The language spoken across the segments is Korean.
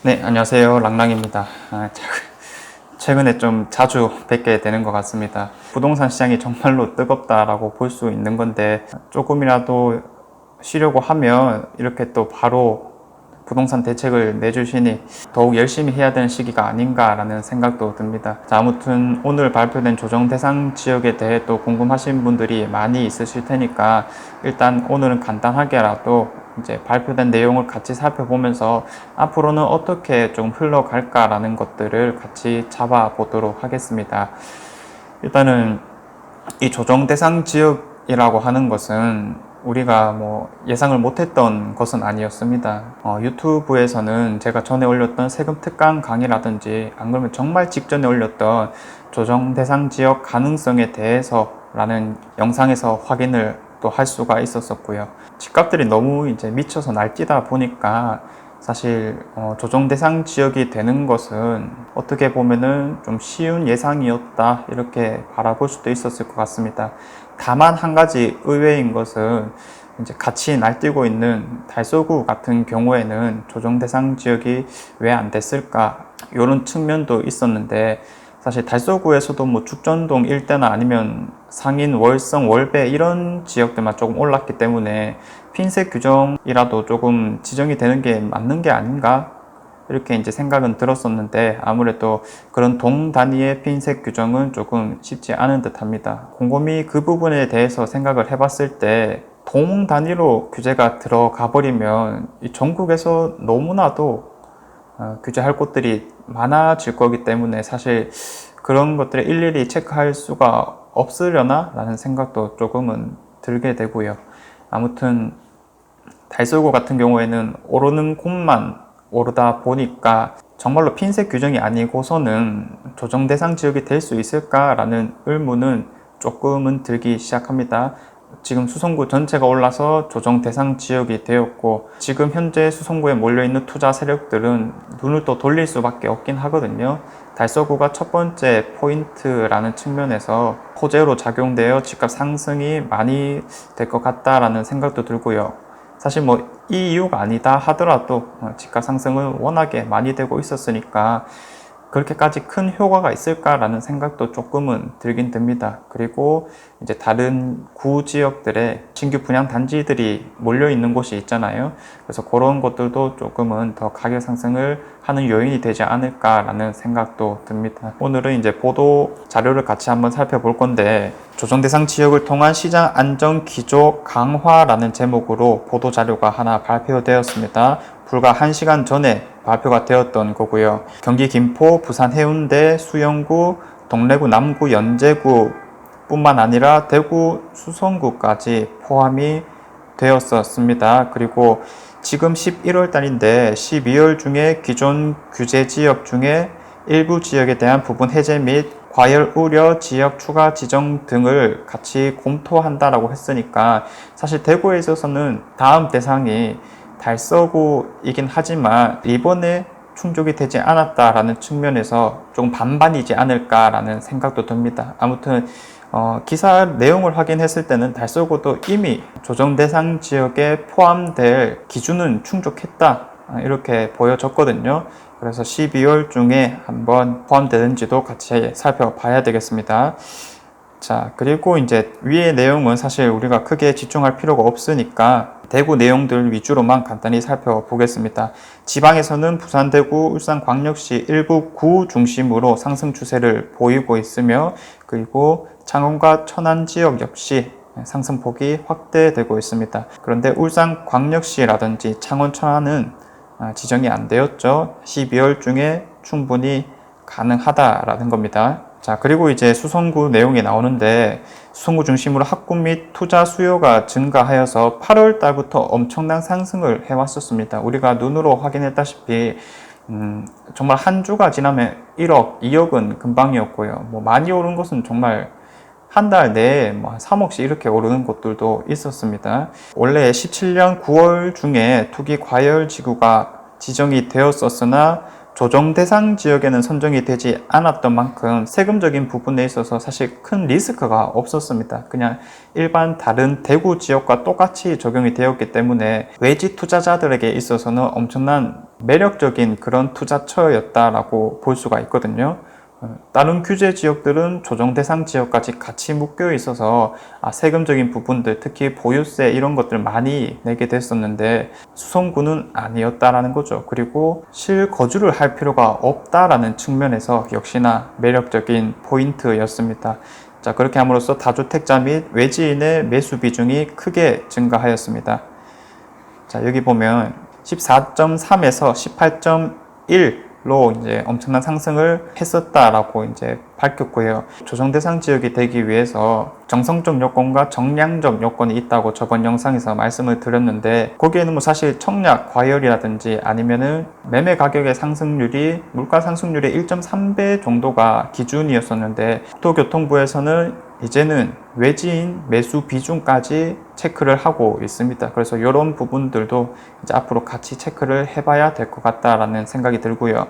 네, 안녕하세요. 랑랑입니다. 최근에 좀 자주 뵙게 되는 것 같습니다. 부동산 시장이 정말로 뜨겁다라고 볼 수 있는 건데, 조금이라도 쉬려고 하면 이렇게 또 바로 부동산 대책을 내주시니 더욱 열심히 해야 되는 시기가 아닌가라는 생각도 듭니다. 자, 아무튼 오늘 발표된 조정 대상 지역에 대해 또 궁금하신 분들이 많이 있으실 테니까 일단 오늘은 간단하게라도 이제 발표된 내용을 같이 살펴보면서 앞으로는 어떻게 좀 흘러갈까라는 것들을 같이 잡아보도록 하겠습니다. 일단은 이 조정 대상 지역이라고 하는 것은 우리가 예상을 못했던 것은 아니었습니다. 유튜브에서는 제가 전에 올렸던 세금 특강 강의라든지 안 그러면 정말 직전에 올렸던 조정 대상 지역 가능성에 대해서라는 영상에서 확인을 또 할 수가 있었었고요. 집값들이 너무 이제 미쳐서 날뛰다 보니까 사실 조정 대상 지역이 되는 것은 어떻게 보면은 좀 쉬운 예상이었다 이렇게 바라볼 수도 있었을 것 같습니다. 다만 한 가지 의외인 것은 이제 같이 날뛰고 있는 달서구 같은 경우에는 조정 대상 지역이 왜 안 됐을까 이런 측면도 있었는데, 사실 달서구에서도 죽전동 일대나 아니면 상인, 월성, 월배 이런 지역들만 조금 올랐기 때문에 핀셋 규정이라도 조금 지정이 되는 게 맞는 게 아닌가 이렇게 이제 생각은 들었었는데, 아무래도 그런 동 단위의 핀셋 규정은 조금 쉽지 않은 듯 합니다. 곰곰이 그 부분에 대해서 생각을 해봤을 때 동 단위로 규제가 들어가 버리면 이 전국에서 너무나도 규제할 곳들이 많아질 거기 때문에 사실 그런 것들을 일일이 체크할 수가 없으려나 라는 생각도 조금은 들게 되고요. 아무튼 달서구 같은 경우에는 오르는 곳만 오르다 보니까 정말로 핀셋 규정이 아니고서는 조정 대상 지역이 될 수 있을까라는 의문은 조금은 들기 시작합니다. 지금 수성구 전체가 올라서 조정 대상 지역이 되었고, 지금 현재 수성구에 몰려있는 투자 세력들은 눈을 또 돌릴 수밖에 없긴 하거든요. 달서구가 첫 번째 포인트라는 측면에서 호재로 작용되어 집값 상승이 많이 될 것 같다라는 생각도 들고요. 사실 이 이유가 아니다 하더라도 집값 상승은 워낙에 많이 되고 있었으니까 그렇게까지 큰 효과가 있을까라는 생각도 조금은 들긴 듭니다. 그리고 이제 다른 구 지역들의 신규 분양 단지들이 몰려 있는 곳이 있잖아요. 그래서 그런 것들도 조금은 더 가격 상승을 하는 요인이 되지 않을까라는 생각도 듭니다. 오늘은 이제 보도 자료를 같이 한번 살펴볼 건데, 조정 대상 지역을 통한 시장 안정 기조 강화라는 제목으로 보도 자료가 하나 발표되었습니다. 불과 1시간 전에 발표가 되었던 거고요. 경기 김포, 부산 해운대, 수영구, 동래구, 남구, 연제구 뿐만 아니라 대구, 수성구까지 포함이 되었었습니다. 그리고 지금 11월 달인데 12월 중에 기존 규제 지역 중에 일부 지역에 대한 부분 해제 및 과열 우려 지역 추가 지정 등을 같이 검토한다라고 했으니까, 사실 대구에 있어서는 다음 대상이 달서구이긴 하지만 이번에 충족이 되지 않았다라는 측면에서 조금 반반이지 않을까라는 생각도 듭니다. 아무튼 기사 내용을 확인했을 때는 달서구도 이미 조정 대상 지역에 포함될 기준은 충족했다 이렇게 보여졌거든요. 그래서 12월 중에 한번 포함되는지도 같이 살펴봐야 되겠습니다. 자, 그리고 이제 위의 내용은 사실 우리가 크게 집중할 필요가 없으니까 대구 내용들 위주로만 간단히 살펴보겠습니다. 지방에서는 부산, 대구, 울산, 광역시 일부 구 중심으로 상승 추세를 보이고 있으며, 그리고 창원과 천안 지역 역시 상승폭이 확대되고 있습니다. 그런데 울산 광역시라든지 창원, 천안은 지정이 안 되었죠. 12월 중에 충분히 가능하다라는 겁니다. 자, 그리고 이제 수성구 내용이 나오는데, 수성구 중심으로 학군 및 투자 수요가 증가하여서 8월 달부터 엄청난 상승을 해왔었습니다. 우리가 눈으로 확인했다시피 정말 한 주가 지나면 1억, 2억은 금방이었고요. 많이 오른 것은 정말 한 달 내에 3억씩 이렇게 오르는 곳들도 있었습니다. 원래 17년 9월 중에 투기 과열 지구가 지정이 되었었으나 조정 대상 지역에는 선정이 되지 않았던 만큼 세금적인 부분에 있어서 사실 큰 리스크가 없었습니다. 그냥 일반 다른 대구 지역과 똑같이 적용이 되었기 때문에 외지 투자자들에게 있어서는 엄청난 매력적인 그런 투자처였다라고 볼 수가 있거든요. 다른 규제 지역들은 조정 대상 지역까지 같이 묶여 있어서 세금적인 부분들, 특히 보유세 이런 것들 많이 내게 됐었는데 수성구는 아니었다라는 거죠. 그리고 실거주를 할 필요가 없다라는 측면에서 역시나 매력적인 포인트였습니다. 자, 그렇게 함으로써 다주택자 및 외지인의 매수 비중이 크게 증가하였습니다. 자, 여기 보면 14.3에서 18.1로 이제 엄청난 상승을 했었다라고 이제 밝혔고요. 조정 대상 지역이 되기 위해서 정성적 요건과 정량적 요건이 있다고 저번 영상에서 말씀을 드렸는데, 거기에는 뭐 사실 청약, 과열이라든지 아니면은 매매 가격의 상승률이 물가 상승률의 1.3배 정도가 기준이었었는데, 국토교통부에서는 이제는 외지인 매수 비중까지 체크를 하고 있습니다. 그래서 이런 부분들도 이제 앞으로 같이 체크를 해봐야 될 것 같다라는 생각이 들고요.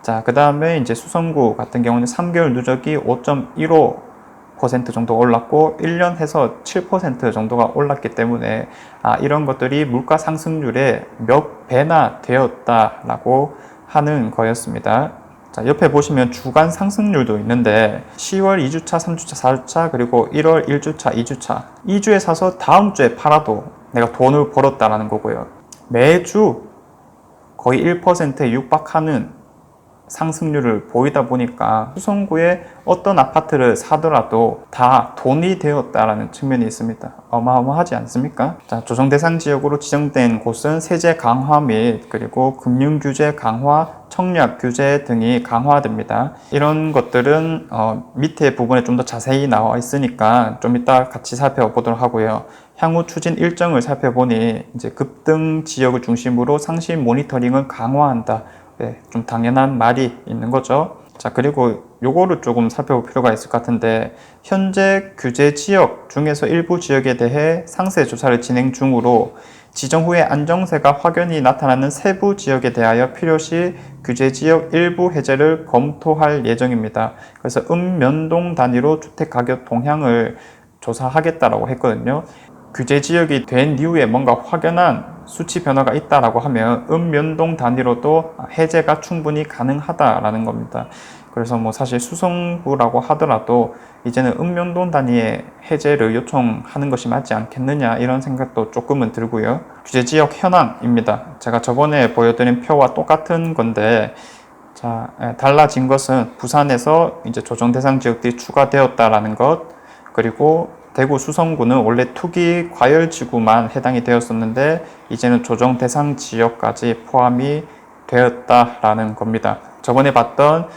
자, 그 다음에 이제 수성구 같은 경우는 3개월 누적이 5.15% 정도 올랐고 1년 해서 7% 정도가 올랐기 때문에 이런 것들이 물가 상승률의 몇 배나 되었다라고 하는 거였습니다. 자, 옆에 보시면 주간 상승률도 있는데 10월 2주차, 3주차, 4주차, 그리고 1월 1주차, 2주차 2주에 사서 다음 주에 팔아도 내가 돈을 벌었다라는 거고요. 매주 거의 1%에 육박하는 상승률을 보이다 보니까 수성구에 어떤 아파트를 사더라도 다 돈이 되었다라는 측면이 있습니다. 어마어마하지 않습니까? 자, 조정 대상 지역으로 지정된 곳은 세제 강화 및 그리고 금융 규제 강화, 청약 규제 등이 강화됩니다. 이런 것들은 밑에 부분에 좀 더 자세히 나와 있으니까 좀 이따 같이 살펴보도록 하고요. 향후 추진 일정을 살펴보니 이제 급등 지역을 중심으로 상시 모니터링을 강화한다. 네, 좀 당연한 말이 있는 거죠. 자, 그리고 요거를 조금 살펴볼 필요가 있을 것 같은데, 현재 규제 지역 중에서 일부 지역에 대해 상세 조사를 진행 중으로 지정 후에 안정세가 확연히 나타나는 세부 지역에 대하여 필요시 규제 지역 일부 해제를 검토할 예정입니다. 그래서 읍면동 단위로 주택 가격 동향을 조사하겠다라고 했거든요. 규제 지역이 된 이후에 뭔가 확연한 수치 변화가 있다라고 하면 읍면동 단위로도 해제가 충분히 가능하다라는 겁니다. 그래서 뭐 사실 수성구라고 하더라도 이제는 읍면동 단위의 해제를 요청하는 것이 맞지 않겠느냐, 이런 생각도 조금은 들고요. 규제 지역 현황입니다. 제가 저번에 보여드린 표와 똑같은 건데, 자, 달라진 것은 부산에서 이제 조정 대상 지역들이 추가되었다라는 것, 그리고 대구 수성구는 원래 투기 과열지구만 해당이 되었었는데 이제는 조정 대상 지역까지 포함이 되었다라는 겁니다. 저번에 봤던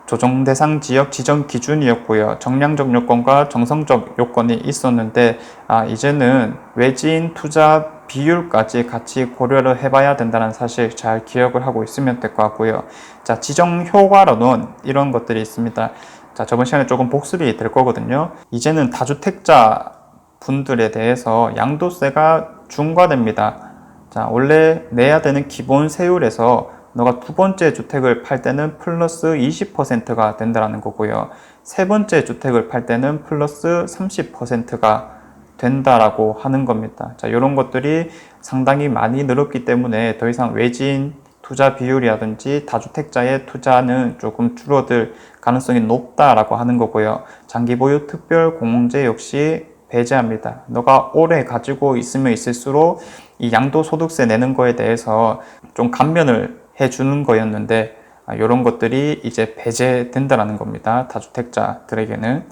조정 대상 지역 지정 기준이었고요. 정량적 요건과 정성적 요건이 있었는데 이제는 외지인 투자 비율까지 같이 고려를 해봐야 된다는 사실 잘 기억을 하고 있으면 될 것 같고요. 자, 지정 효과로는 이런 것들이 있습니다. 자, 저번 시간에 조금 복습이 될 거거든요. 이제는 다주택자 분들에 대해서 양도세가 중과됩니다. 자, 원래 내야 되는 기본 세율에서 너가 두 번째 주택을 팔 때는 플러스 20%가 된다는 거고요. 세 번째 주택을 팔 때는 플러스 30%가 된다라고 하는 겁니다. 자, 이런 것들이 상당히 많이 늘었기 때문에 더 이상 외지인 투자 비율이라든지 다주택자의 투자는 조금 줄어들 가능성이 높다라고 하는 거고요. 장기 보유 특별 공제 역시 배제합니다. 너가 오래 가지고 있으면 있을수록 이 양도소득세 내는 거에 대해서 좀 감면을 해주는 거였는데 이런 것들이 이제 배제된다라는 겁니다. 다주택자들에게는.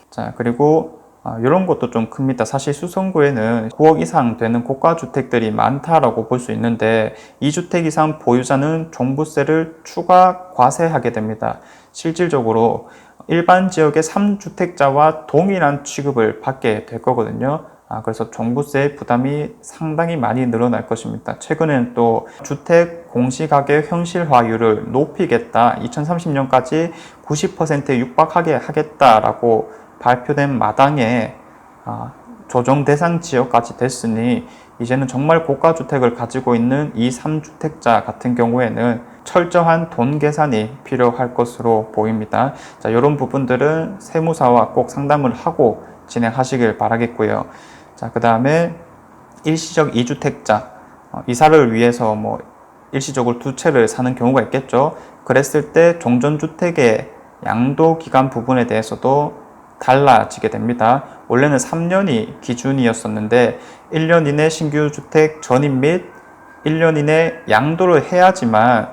자, 그리고 이런 것도 좀 큽니다. 사실 수성구에는 9억 이상 되는 고가주택들이 많다라고 볼 수 있는데 2주택 이상 보유자는 종부세를 추가 과세하게 됩니다. 실질적으로 일반 지역의 3주택자와 동일한 취급을 받게 될 거거든요. 그래서 종부세 부담이 상당히 많이 늘어날 것입니다. 최근에는 또 주택 공시가격 현실화율을 높이겠다, 2030년까지 90%에 육박하게 하겠다라고 발표된 마당에 조정 대상 지역까지 됐으니 이제는 정말 고가주택을 가지고 있는 2, 3주택자 같은 경우에는 철저한 돈 계산이 필요할 것으로 보입니다. 자, 이런 부분들은 세무사와 꼭 상담을 하고 진행하시길 바라겠고요. 자, 그 다음에 일시적 2주택자, 이사를 위해서 일시적으로 두 채를 사는 경우가 있겠죠. 그랬을 때 종전주택의 양도 기간 부분에 대해서도 달라지게 됩니다. 원래는 3년이 기준이었었는데 1년 이내 신규 주택 전입 및 1년 이내 양도를 해야지만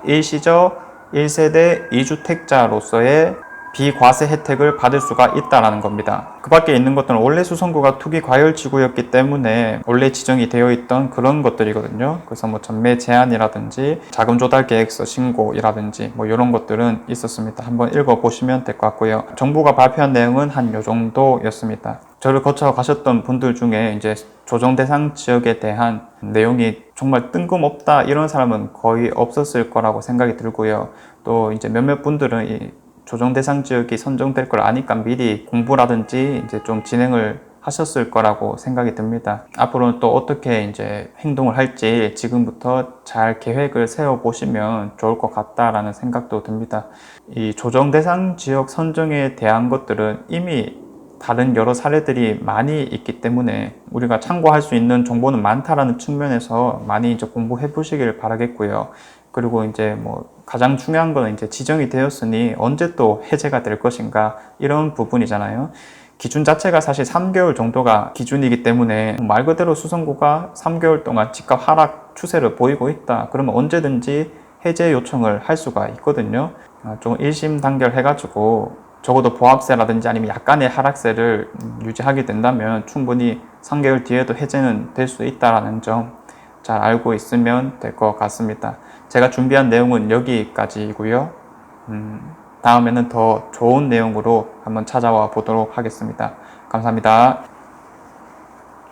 일시적 1세대 2주택자로서의 비과세 혜택을 받을 수가 있다는 겁니다. 그 밖에 있는 것들은 원래 수성구가 투기 과열지구였기 때문에 원래 지정이 되어 있던 그런 것들이거든요. 그래서 전매 제한이라든지 자금 조달 계획서 신고이라든지 이런 것들은 있었습니다. 한번 읽어보시면 될 것 같고요. 정부가 발표한 내용은 한 요 정도였습니다. 저를 거쳐 가셨던 분들 중에 이제 조정 대상 지역에 대한 내용이 정말 뜬금없다 이런 사람은 거의 없었을 거라고 생각이 들고요. 또 이제 몇몇 분들은 이 조정 대상 지역이 선정될 걸 아니까 미리 공부라든지 이제 좀 진행을 하셨을 거라고 생각이 듭니다. 앞으로는 또 어떻게 이제 행동을 할지 지금부터 잘 계획을 세워 보시면 좋을 것 같다라는 생각도 듭니다. 이 조정 대상 지역 선정에 대한 것들은 이미 다른 여러 사례들이 많이 있기 때문에 우리가 참고할 수 있는 정보는 많다라는 측면에서 많이 이제 공부해 보시길 바라겠고요. 그리고 이제 가장 중요한 거는 이제 지정이 되었으니 언제 또 해제가 될 것인가 이런 부분이잖아요. 기준 자체가 사실 3개월 정도가 기준이기 때문에 말 그대로 수성구가 3개월 동안 집값 하락 추세를 보이고 있다. 그러면 언제든지 해제 요청을 할 수가 있거든요. 좀 일심 단결해가지고 적어도 보합세라든지 아니면 약간의 하락세를 유지하게 된다면 충분히 3개월 뒤에도 해제는 될 수 있다는 점 잘 알고 있으면 될 것 같습니다. 제가 준비한 내용은 여기까지이고요. 다음에는 더 좋은 내용으로 한번 찾아와 보도록 하겠습니다. 감사합니다.